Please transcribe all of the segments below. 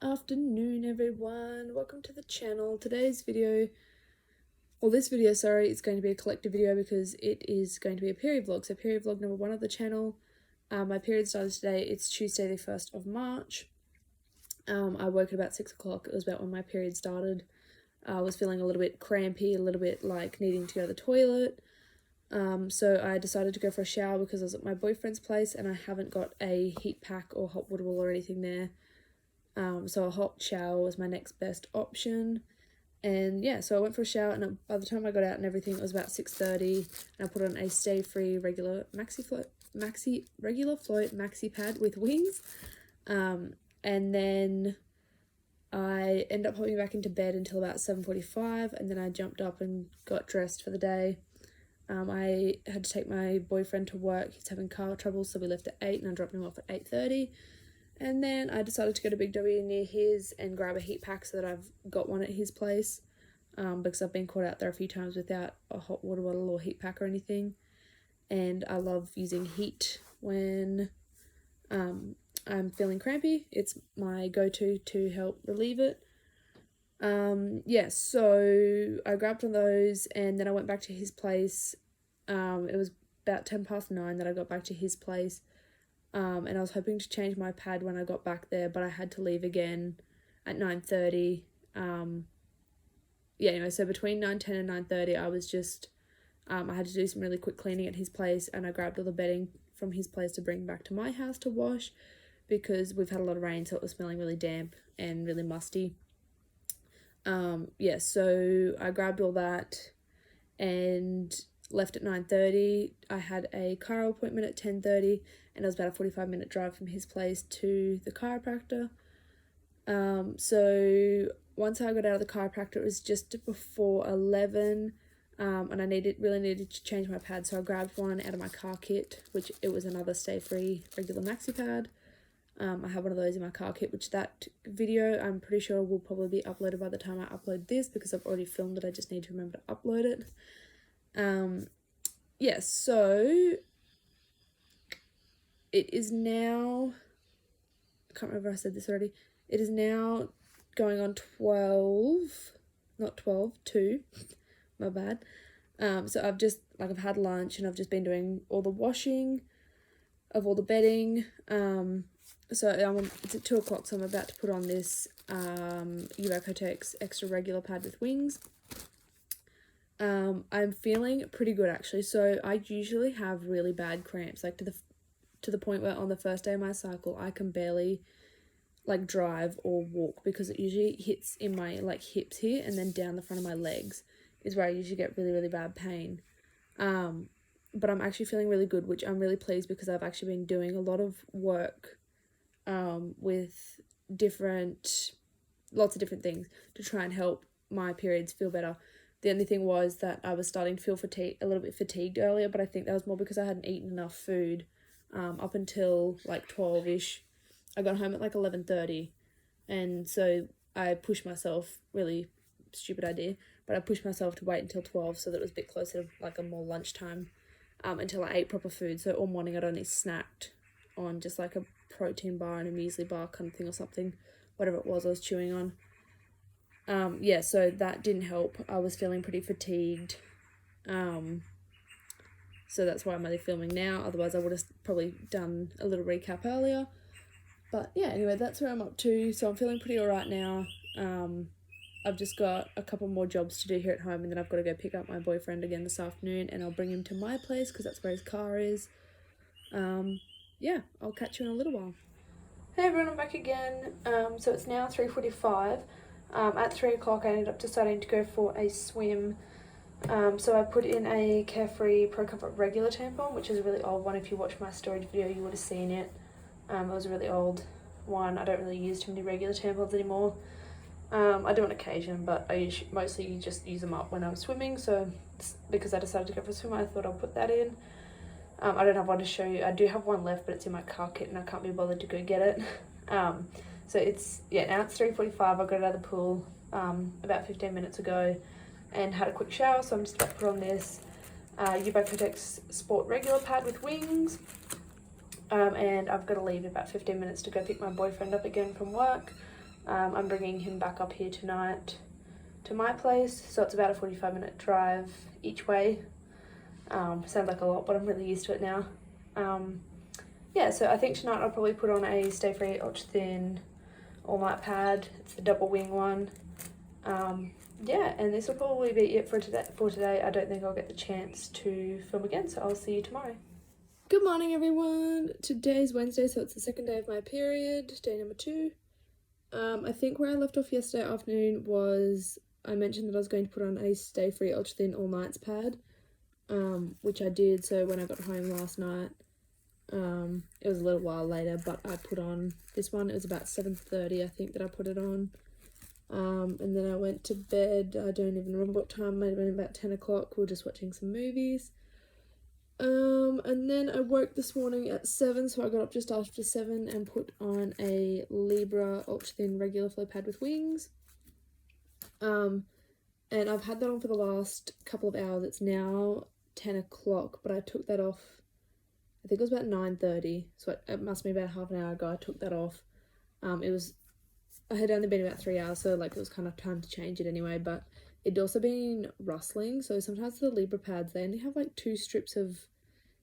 Afternoon everyone, welcome to the channel. Today's video, or this video, sorry, it's going to be a collective video because it is going to be a period vlog. So period vlog number 1 of the channel. My period started today. It's Tuesday the 1st of March. I woke at about 6 o'clock. It was about when my period started. I was feeling a little bit crampy, a little bit like needing to go to the toilet. So I decided to go for a shower because I was at my boyfriend's place and I haven't got a heat pack or hot water bottle or anything there. So a hot shower was my next best option. And yeah, so I went for a shower, and by the time I got out and everything, it was about 6:30, and I put on a Stayfree regular float maxi pad with wings. And then I ended up hopping back into bed until about 7:45, and then I jumped up and got dressed for the day. I had to take my boyfriend to work. He's having car trouble, so we left at 8 and I dropped him off at 8:30. And then I decided to go to Big W near his and grab a heat pack so that I've got one at his place, because I've been caught out there a few times without a hot water bottle or heat pack or anything. And I love using heat when I'm feeling crampy. It's my go-to to help relieve it. Yeah, so I grabbed one of those and then I went back to his place. It was about 9:10 that I got back to his place. And I was hoping to change my pad when I got back there, but I had to leave again at 9:30. Yeah, anyway, so between 9:10 and 9:30, I was just, I had to do some really quick cleaning at his place, and I grabbed all the bedding from his place to bring back to my house to wash, because we've had a lot of rain, so it was smelling really damp and really musty. Yeah, so I grabbed all that and left at 9:30. I had a chiro appointment at 10:30, and it was about a 45-minute drive from his place to the chiropractor. So once I got out of the chiropractor, it was just before 11, and I really needed to change my pad, so I grabbed one out of my car kit, which it was another Stayfree regular maxi pad. I have one of those in my car kit, which that video I'm pretty sure will probably be uploaded by the time I upload this, because I've already filmed it. I just need to remember to upload it. Yeah, so it is now, I can't remember if I said this already, it is now going on 12, not 12, 2, my bad. So I've just, I've had lunch and I've just been doing all the washing of all the bedding. So it's at 2 o'clock, so I'm about to put on this Kotex extra regular pad with wings. I'm feeling pretty good actually. So I usually have really bad cramps, like to the point where on the first day of my cycle I can barely drive or walk, because it usually hits in my hips here, and then down the front of my legs is where I usually get really bad pain. But I'm actually feeling really good, which I'm really pleased, because I've actually been doing a lot of work with lots of different things to try and help my periods feel better. The only thing was that I was starting to feel a little bit fatigued earlier, but I think that was more because I hadn't eaten enough food up until 12ish. I got home at 11:30, and so I pushed myself, really stupid idea, but I pushed myself to wait until 12 so that it was a bit closer to a more lunchtime, until I ate proper food. So all morning I'd only snacked on just a protein bar and a muesli bar kind of thing, or something, whatever it was I was chewing on. Yeah, so that didn't help. I was feeling pretty fatigued. So that's why I'm only filming now. Otherwise I would have probably done a little recap earlier. But yeah, anyway, that's where I'm up to. So I'm feeling pretty alright now. I've just got a couple more jobs to do here at home, and then I've got to go pick up my boyfriend again this afternoon, and I'll bring him to my place because that's where his car is. Yeah, I'll catch you in a little while. Hey everyone, I'm back again. So it's now 3:45. At 3 o'clock I ended up deciding to go for a swim. So I put in a Carefree Procomfort regular tampon, which is a really old one. If you watched my storage video you would have seen it. It was a really old one. I don't really use too many regular tampons anymore. I do on occasion, but I mostly just use them up when I'm swimming. So because I decided to go for a swim, I thought I'll put that in. I don't have one to show you. I do have one left, but it's in my car kit and I can't be bothered to go get it. So it's, yeah, now it's 3:45. I got out of the pool about 15 minutes ago and had a quick shower, so I'm just about to put on this Kotex Sport regular pad with wings. And I've got to leave in about 15 minutes to go pick my boyfriend up again from work. I'm bringing him back up here tonight to my place, so it's about a 45-minute drive each way. Sounds like a lot, but I'm really used to it now. Yeah, so I think tonight I'll probably put on a Stayfree Ultrathin all-night pad. It's the double wing one. Yeah, and this will probably be it for today. I don't think I'll get the chance to film again, so I'll see you tomorrow. Good morning, everyone. Today's Wednesday, so it's the second day of my period, day number 2. I think where I left off yesterday afternoon was I mentioned that I was going to put on a Stayfree Ultrathin all-nights pad, which I did. So when I got home last night, it was a little while later, but I put on this one. It was about 7:30, I think, that I put it on. And then I went to bed. I don't even remember what time. It might have been about 10 o'clock. We were just watching some movies. And then I woke this morning at 7, so I got up just after 7 and put on a Libra Ultrathin regular flow pad with wings. And I've had that on for the last couple of hours. It's now 10 o'clock, but I took that off, I think it was about 9:30, so it must be about half an hour ago I took that off. I had only been about 3 hours, so like it was kind of time to change it anyway, but it'd also been rustling. So sometimes the Libra pads, they only have like 2 strips of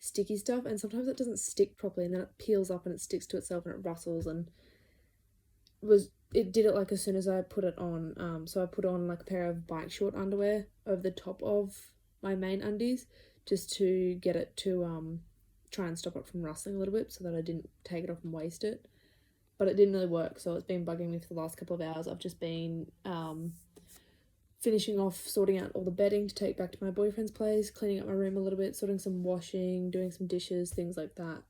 sticky stuff, and sometimes it doesn't stick properly, and then it peels up and it sticks to itself and it rustles, and it did it like as soon as I put it on. So I put on like a pair of bike short underwear over the top of my main undies just to get it to try and stop it from rustling a little bit, so that I didn't take it off and waste it. But it didn't really work, so it's been bugging me for the last couple of hours. I've just been finishing off sorting out all the bedding to take back to my boyfriend's place, cleaning up my room a little bit, sorting some washing, doing some dishes, things like that.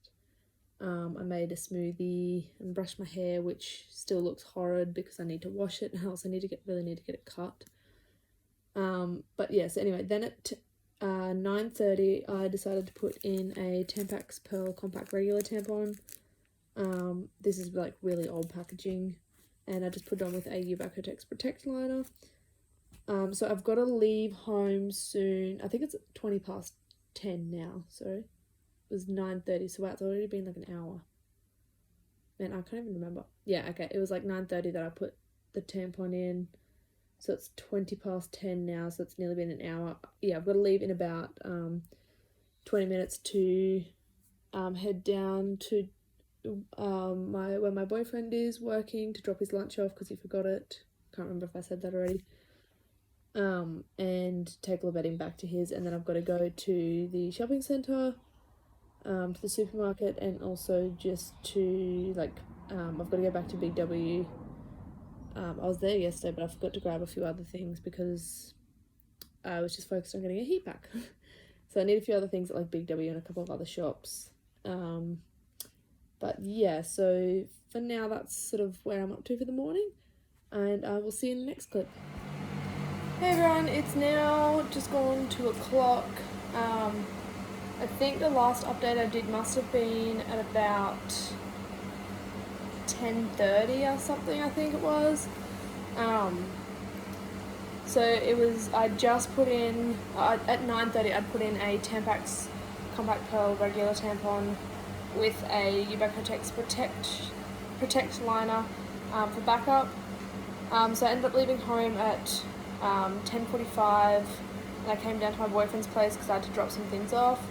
I made a smoothie and brushed my hair, which still looks horrid because I need to wash it, and I also really need to get it cut. But yeah, so anyway, then at 9:30 I decided to put in a Tampax Pearl Compact Regular tampon. This is like really old packaging, and I just put it on with a Kotex Protect liner. So I've got to leave home soon. I think it's 20 past 10 now, so it was 9:30, so wow, it's already been like an hour. Man, I can't even remember. Yeah, okay, it was like 9:30 that I put the tampon in, so it's 20 past 10 now, so it's nearly been an hour. Yeah, I've got to leave in about 20 minutes to head down to where my boyfriend is working to drop his lunch off because he forgot it. Can't remember if I said that already. And take all the bedding back to his, and then I've got to go to the shopping centre, to the supermarket, and also just to I've got to go back to Big W. I was there yesterday, but I forgot to grab a few other things because I was just focused on getting a heat pack. So I need a few other things at like Big W and a couple of other shops. But yeah, so for now that's sort of where I'm up to for the morning, and I will see you in the next clip. Hey everyone, it's now just gone 2 o'clock. I think the last update I did must have been at about 10:30 or something, I think it was. So it was, I just put in, at 9:30 I'd put in a Tampax Compact Pearl regular tampon with a Kotex Protect liner for backup. So I ended up leaving home at 10:45, and I came down to my boyfriend's place because I had to drop some things off.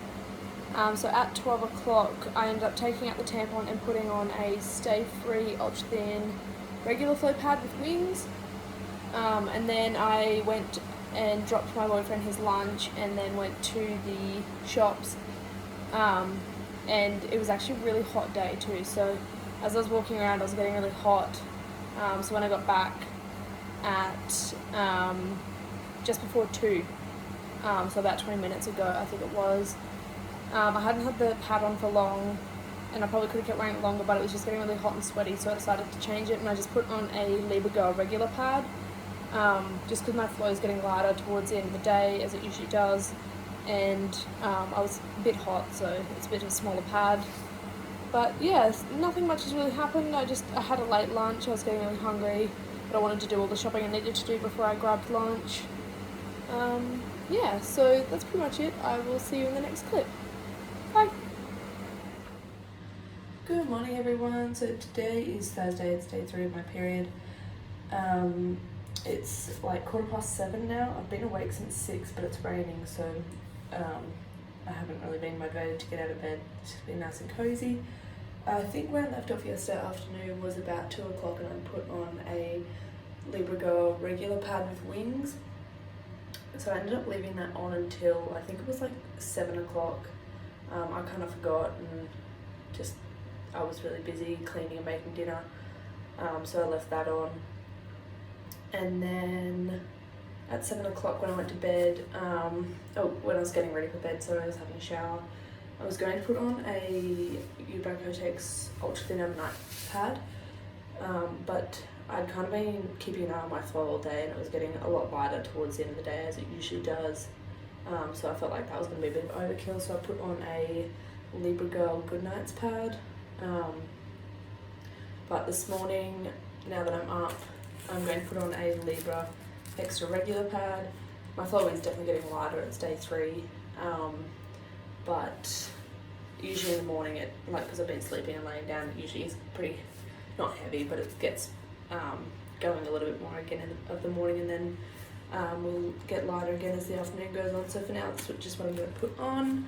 So at 12 o'clock I ended up taking out the tampon and putting on a Stayfree Ultrathin regular flow pad with wings. And then I went and dropped my boyfriend his lunch, and then went to the shops. And it was actually a really hot day too, so as I was walking around I was getting really hot. So when I got back at just before 2, so about 20 minutes ago I think it was, I hadn't had the pad on for long, and I probably could have kept wearing it longer, but it was just getting really hot and sweaty, so I decided to change it, and I just put on a Libra Girl regular pad, just because my flow is getting lighter towards the end of the day, as it usually does, and I was a bit hot, so it's a bit of a smaller pad. But yeah, nothing much has really happened. I had a late lunch, I was getting really hungry, but I wanted to do all the shopping I needed to do before I grabbed lunch. Yeah, so that's pretty much it. I will see you in the next clip. Bye! Good morning everyone. So today is Thursday, it's day 3 of my period. It's like 7:15 now. I've been awake since 6, but it's raining, so I haven't really been motivated to get out of bed. It's just been nice and cozy. I think where I left off yesterday afternoon was about 2 o'clock, and I put on a Libra Girl regular pad with wings. So I ended up leaving that on until I think it was like 7 o'clock. I kind of forgot, and just I was really busy cleaning and making dinner, so I left that on. And then at 7 o'clock when I went to bed, when I was getting ready for bed, so I was having a shower, I was going to put on a Kotex Ultrathin overnight pad, but I'd kind of been keeping an eye on my flow all day, and it was getting a lot lighter towards the end of the day, as it usually does. So I felt like that was going to be a bit of overkill, so I put on a Libra Girl Goodnights pad. But this morning, now that I'm up, I'm going to put on a Libra extra regular pad. My flow is definitely getting lighter, it's day 3, but usually in the morning, because I've been sleeping and laying down, it usually is pretty, not heavy, but it gets going a little bit more again of the morning, and then will get lighter again as the afternoon goes on. So for now, that's just what I'm going to put on,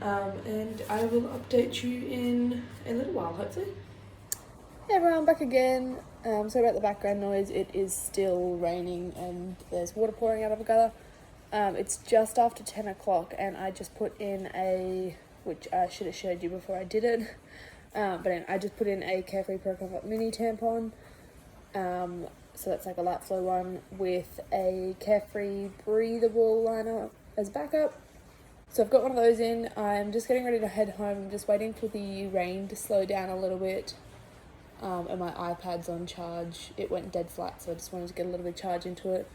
and I will update you in a little while, hopefully. Hey everyone, back again. Sorry about the background noise. It is still raining and there's water pouring out of a gutter. It's just after 10 o'clock, and I just put in which I should have showed you before I did it, but I just put in a Carefree procomfort mini tampon. So that's like a light flow one with a Carefree Breathable liner as backup. So I've got one of those in. I'm just getting ready to head home. I'm just waiting for the rain to slow down a little bit. And my iPad's on charge. It went dead flat, so I just wanted to get a little bit of charge into it,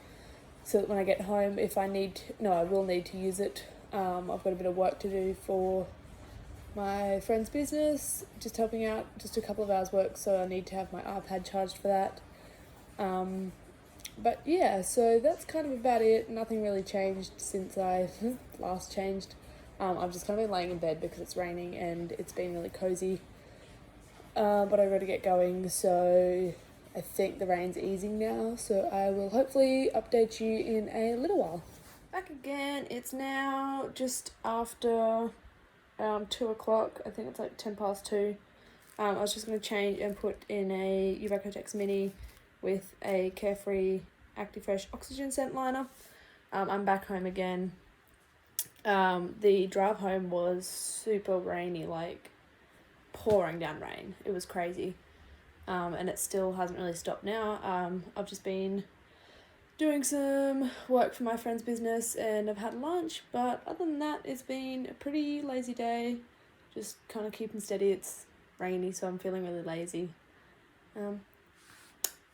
so that when I get home, if I need to, I will need to use it. I've got a bit of work to do for my friend's business, just helping out, just a couple of hours work, so I need to have my iPad charged for that. But yeah, so that's kind of about it. Nothing really changed since I last changed. I've just kind of been laying in bed because it's raining and it's been really cozy. But I've got to get going, so I think the rain's easing now, so I will hopefully update you in a little while. Back again. It's now just after 2 o'clock. I think it's like 10 past 2. I was just going to change and put in a Kotex mini with a Carefree actifresh oxygen scent liner. I'm back home again. The drive home was super rainy, like pouring down rain. It was crazy, and it still hasn't really stopped now. I've just been doing some work for my friend's business, and I've had lunch, but other than that, it's been a pretty lazy day, just kind of keeping steady. It's rainy, so I'm feeling really lazy.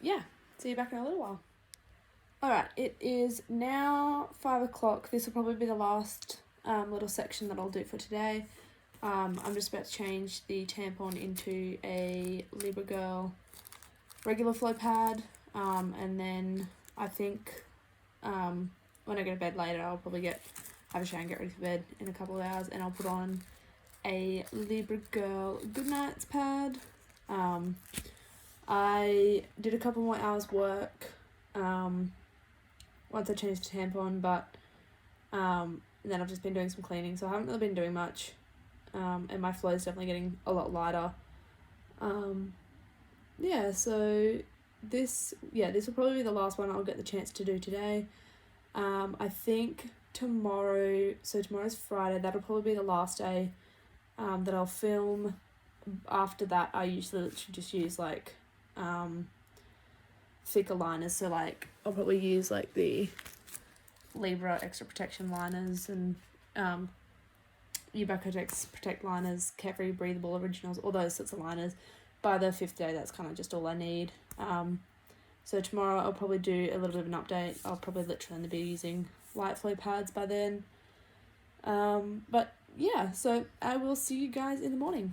Yeah, see you back in a little while. Alright, it is now 5 o'clock. This will probably be the last little section that I'll do for today. I'm just about to change the tampon into a Libra Girl regular flow pad, and then I think when I go to bed later, I'll probably have a shower and get ready for bed in a couple of hours, and I'll put on a Libra Girl Goodnights pad. I did a couple more hours work once I changed the tampon, but and then I've just been doing some cleaning, so I haven't really been doing much. And my flow is definitely getting a lot lighter. Yeah, so this will probably be the last one I'll get the chance to do today. I think tomorrow's Friday, that'll probably be the last day that I'll film. After that, I usually just use like thicker liners, so like I'll probably use like the Libra extra protection liners and Kotex protect liners, Carefree Breathable originals, all those sorts of liners. By the 5th day, that's kind of just all I need. So tomorrow I'll probably do a little bit of an update. I'll probably literally be using light flow pads by then. But yeah, so I will see you guys in the morning.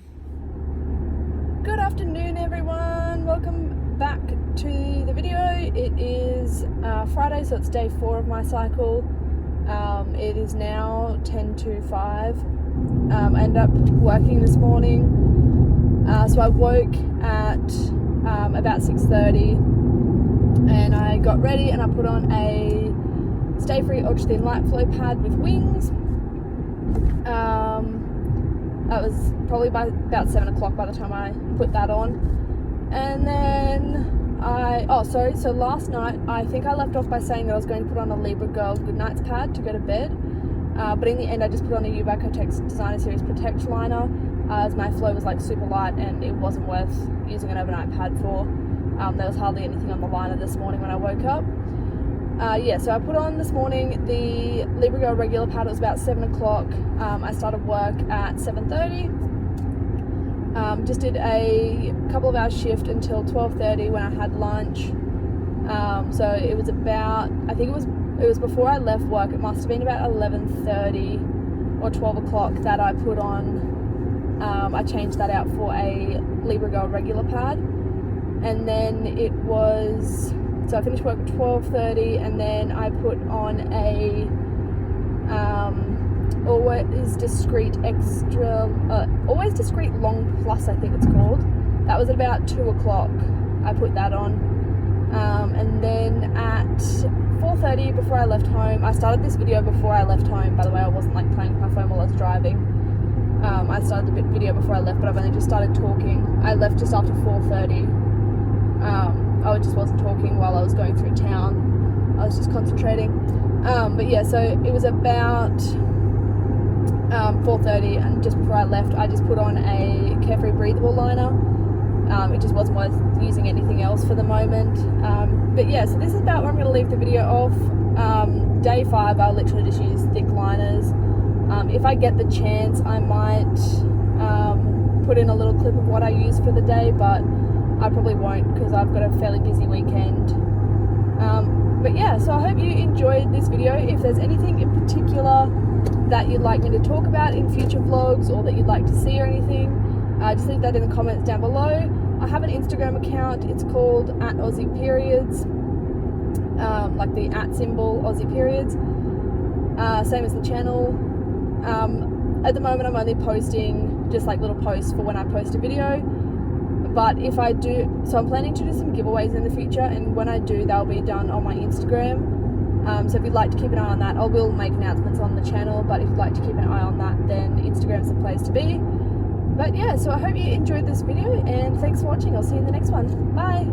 Good afternoon, everyone. Welcome back to the video. It is Friday, so it's day 4 of my cycle. It is now 10 to 5. I ended up working this morning, so I woke at about 6:30, and I got ready and I put on a Stayfree Ultrathin light flow pad with wings. That was probably by about 7 o'clock by the time I put that on. And then so last night I think I left off by saying that I was going to put on a Libra Girl Goodnights pad to go to bed, but in the end I just put on a Kotex Designer Series Protect liner, as my flow was like super light and it wasn't worth using an overnight pad for. There was hardly anything on the liner this morning when I woke up. So I put on this morning the Libra Girl regular pad. It was about 7 o'clock. I started work at 7:30. Just did a couple of hours shift until 12:30 when I had lunch. So it was about, I think it was before I left work. It must have been about 11:30 or 12 o'clock that I put on, I changed that out for a Libra Girl regular pad. And then so I finished work at 12:30, and then I put on a Always Discreet Long Plus, I think it's called. That was at about 2 o'clock. I put that on. And then at 4:30, before I left home, I started this video before I left home, by the way. I wasn't like playing with my phone while I was driving. I started the video before I left, but I've only just started talking. I left just after 4:30. I just wasn't talking while I was going through town. I was just concentrating. But yeah, so it was about 4:30, and just before I left, I just put on a Carefree Breathable liner. It just wasn't worth using anything else for the moment. But yeah, so this is about where I'm going to leave the video off. Day 5, I'll literally just use thick liners. If I get the chance, I might put in a little clip of what I use for the day, but I probably won't because I've got a fairly busy weekend. But yeah, so I hope you enjoyed this video. If there's anything in particular that you'd like me to talk about in future vlogs, or that you'd like to see or anything, just leave that in the comments down below. I have an Instagram account. It's called @AussiePeriods, like the @ symbol, Aussie Periods. Same as the channel. At the moment I'm only posting just like little posts for when I post a video. But if I do, so I'm planning to do some giveaways in the future, and when I do, they'll be done on my Instagram. So if you'd like to keep an eye on that, I will make announcements on the channel, but if you'd like to keep an eye on that, then Instagram's the place to be. But yeah, so I hope you enjoyed this video, and thanks for watching. I'll see you in the next one. Bye!